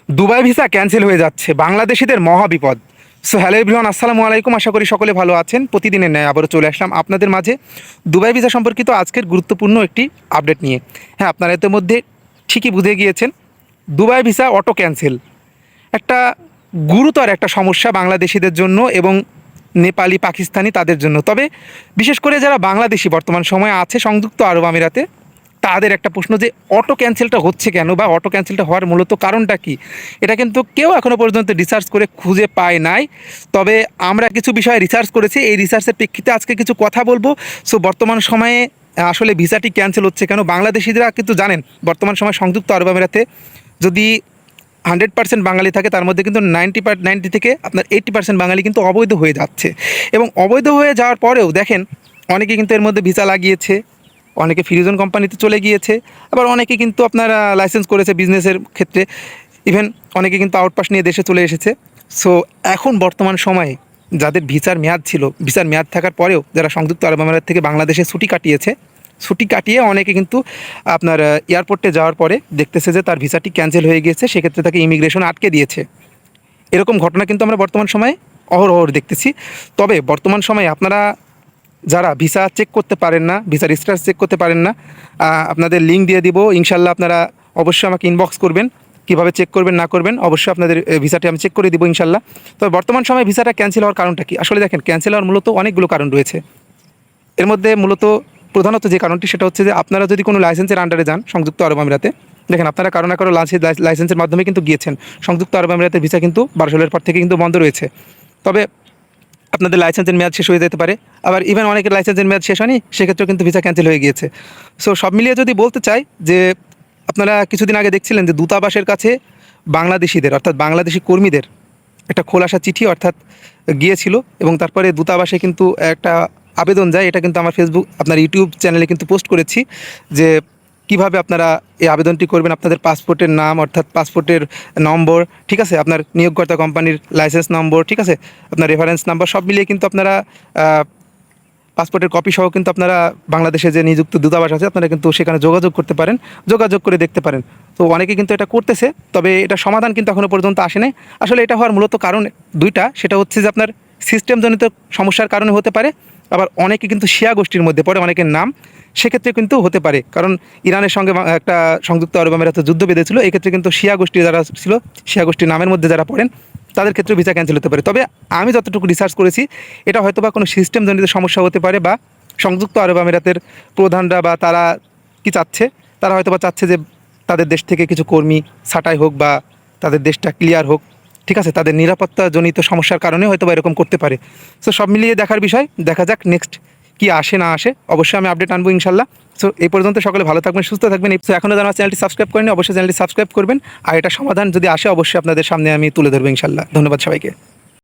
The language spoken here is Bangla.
দুবাই ভিসা ক্যান্সেল হয়ে যাচ্ছে, বাংলাদেশিদের মহা বিপদ। সো হ্যালো এভরিওয়ান, আসসালামু আলাইকুম। আশা করি সকলে ভালো আছেন। প্রতিদিনের ন্যায় আবারও চলে আসলাম আপনাদের মাঝে দুবাই ভিসা সম্পর্কিত আজকের গুরুত্বপূর্ণ একটি আপডেট নিয়ে। হ্যাঁ, আপনারা ইতিমধ্যে ঠিকই বুঝে গিয়েছেন, দুবাই ভিসা অটো ক্যান্সেল একটা গুরুতর একটা সমস্যা বাংলাদেশিদের জন্য এবং নেপালি পাকিস্তানি তাদের জন্য। তবে বিশেষ করে যারা বাংলাদেশি বর্তমান সময়ে আছে সংযুক্ত আরব আমিরাতে, তাদের একটা প্রশ্ন যে অটো ক্যান্সেলটা হচ্ছে কেন বা অটো ক্যান্সেলটা হওয়ার মূলত কারণটা কি, এটা কিন্তু কেউ এখনও পর্যন্ত রিসার্চ করে খুঁজে পায় নাই। তবে আমরা কিছু বিষয়ে রিসার্চ করেছি, এই রিসার্চের প্রেক্ষিতে আজকে কিছু কথা বলবো। সো বর্তমান সময়ে আসলে ভিসাটি ক্যান্সেল হচ্ছে কেন, বাংলাদেশিরা কিন্তু জানেন বর্তমান সময় সংযুক্ত আরব আমিরাতে যদি 100% বাঙালি থাকে, তার মধ্যে কিন্তু 90 থেকে আপনার 80% বাঙালি কিন্তু অবৈধ হয়ে যাচ্ছে। এবং অবৈধ হয়ে যাওয়ার পরেও দেখেন অনেকে কিন্তু এর মধ্যে ভিসা লাগিয়েছে, অনেকে ফ্রিজন কোম্পানিতে চলে গিয়েছে, আবার অনেকে কিন্তু আপনারা লাইসেন্স করেছে বিজনেসের ক্ষেত্রে, ইভেন অনেকে কিন্তু আউটপাস নিয়ে দেশে চলে এসেছে। সো এখন বর্তমান সময়ে যাদের ভিসার মেয়াদ ছিল, ভিসার মেয়াদ থাকার পরেও যারা সংযুক্ত আরব আমিরাত থেকে বাংলাদেশে ছুটি কাটিয়েছে, ছুটি কাটিয়ে অনেকে কিন্তু আপনার এয়ারপোর্টে যাওয়ার পরে দেখতেছে যে তার ভিসাটি ক্যান্সেল হয়ে গিয়েছে, সেক্ষেত্রে তাকে ইমিগ্রেশন আটকে দিয়েছে। এরকম ঘটনা কিন্তু আমরা বর্তমান সময়ে অহরহ দেখতেছি। তবে বর্তমান সময়ে আপনারা যারা ভিসা চেক করতে পারেন না, ভিসার স্ট্যাটাস চেক করতে পারেন না, আপনাদের লিঙ্ক দিয়ে দিব ইনশাল্লাহ। আপনারা অবশ্যই আমাকে ইনবক্স করবেন, কীভাবে চেক করবেন না করবেন অবশ্যই আপনাদের ভিসাটি আমি চেক করে দিব ইনশাল্লাহ। তবে বর্তমান সময়ে ভিসাটা ক্যান্সেল হওয়ার কারণটা কি? আসলে দেখেন, ক্যান্সেল হওয়ার মূলত অনেকগুলো কারণ রয়েছে। এর মধ্যে মূলত প্রধানত যে কারণটি সেটা হচ্ছে যে আপনারা যদি কোনো লাইসেন্সের আন্ডারে যান সংযুক্ত আরব আমিরাতে, দেখেন আপনারা কারো না কারো লাইসেন্সের মাধ্যমে কিন্তু গিয়েছেন। সংযুক্ত আরব আমিরাতের ভিসা কিন্তু 12 সালের পর থেকে কিন্তু বন্ধ রয়েছে। তবে আপনাদের লাইসেন্সের মেয়াদ শেষ হয়ে যেতে পারে, আবার ইভেন অনেকের লাইসেন্সের মেয়াদ শেষ হয়নি, সেক্ষেত্রেও কিন্তু ভিসা ক্যান্সেল হয়ে গিয়েছে। সো সব মিলিয়ে যদি বলতে চাই যে আপনারা কিছুদিন আগে দেখছিলেন যে দূতাবাসের কাছে বাংলাদেশিদের অর্থাৎ বাংলাদেশি কর্মীদের একটা খোলাসা চিঠি অর্থাৎ গিয়েছিল, এবং তারপরে দূতাবাসে কিন্তু একটা আবেদন যায়। এটা কিন্তু আমার ফেসবুক আপনার ইউটিউব চ্যানেলে কিন্তু পোস্ট করেছি যে কিভাবে আপনারা এই আবেদনটি করবেন। আপনাদের পাসপোর্টের নাম অর্থাৎ পাসপোর্টের নম্বর, ঠিক আছে, আপনার নিয়োগকর্তা কোম্পানির লাইসেন্স নম্বর, ঠিক আছে, আপনার রেফারেন্স নাম্বার, সব মিলিয়ে কিন্তু আপনারা পাসপোর্টের কপি সহ কিন্তু আপনারা বাংলাদেশে যে নিযুক্ত দূতাবাস আছে আপনারা কিন্তু সেখানে যোগাযোগ করতে পারেন, যোগাযোগ করে দেখতে পারেন। তো অনেকে কিন্তু এটা করতেছে, তবে এটা সমাধান কিন্তু এখনও পর্যন্ত আসে নাই। আসলে এটা হওয়ার মূলত কারণ দুইটা, সেটা হচ্ছে যে আপনার সিস্টেমজনিত সমস্যার কারণে হতে পারে, আবার অনেকে কিন্তু শিয়া গোষ্ঠীর মধ্যে পড়ে, অনেকের নাম সেক্ষেত্রে কিন্তু হতে পারে। কারণ ইরানের সঙ্গে একটা সংযুক্ত আরব আমিরাতে যুদ্ধ বেঁধেছিল, এক্ষেত্রে কিন্তু শিয়া গোষ্ঠী যারা ছিল, শিয়া গোষ্ঠীর নামের মধ্যে যারা পড়েন তাদের ক্ষেত্রে ভিসা ক্যান্সেল হতে পারে। তবে আমি যতটুকু রিসার্চ করেছি এটা হয়তো বা কোনো সিস্টেমজনিত সমস্যা হতে পারে, বা সংযুক্ত আরব আমিরাতের প্রধানরা বা তারা কি চাচ্ছে, তারা হয়তো বা চাচ্ছে যে তাদের দেশ থেকে কিছু কর্মী ছাঁটাই হোক বা তাদের দেশটা ক্লিয়ার হোক, ঠিক আছে, তাদের নিরাপত্তাজনিত সমস্যার কারণে হয়তো বা এরকম করতে পারে। সো সব মিলিয়ে দেখার বিষয়, দেখা যাক নেক্সট কি আসে না আসে, অবশ্যই আমি আপডেট আনবো ইনশাল্লাহ। সো এই পর্যন্ত সকলে ভালো থাকবেন, সুস্থ থাকবেন। সো এখনও যারা চ্যানেলটি সাবস্ক্রাইব করেনি অবশ্যই চ্যানেলটি সাবস্ক্রাইব করবেন, আর এটা সমাধান যদি আসে অবশ্যই আপনাদের সামনে আমি তুলে ধরবো ইনশাল্লাহ। ধন্যবাদ সবাইকে।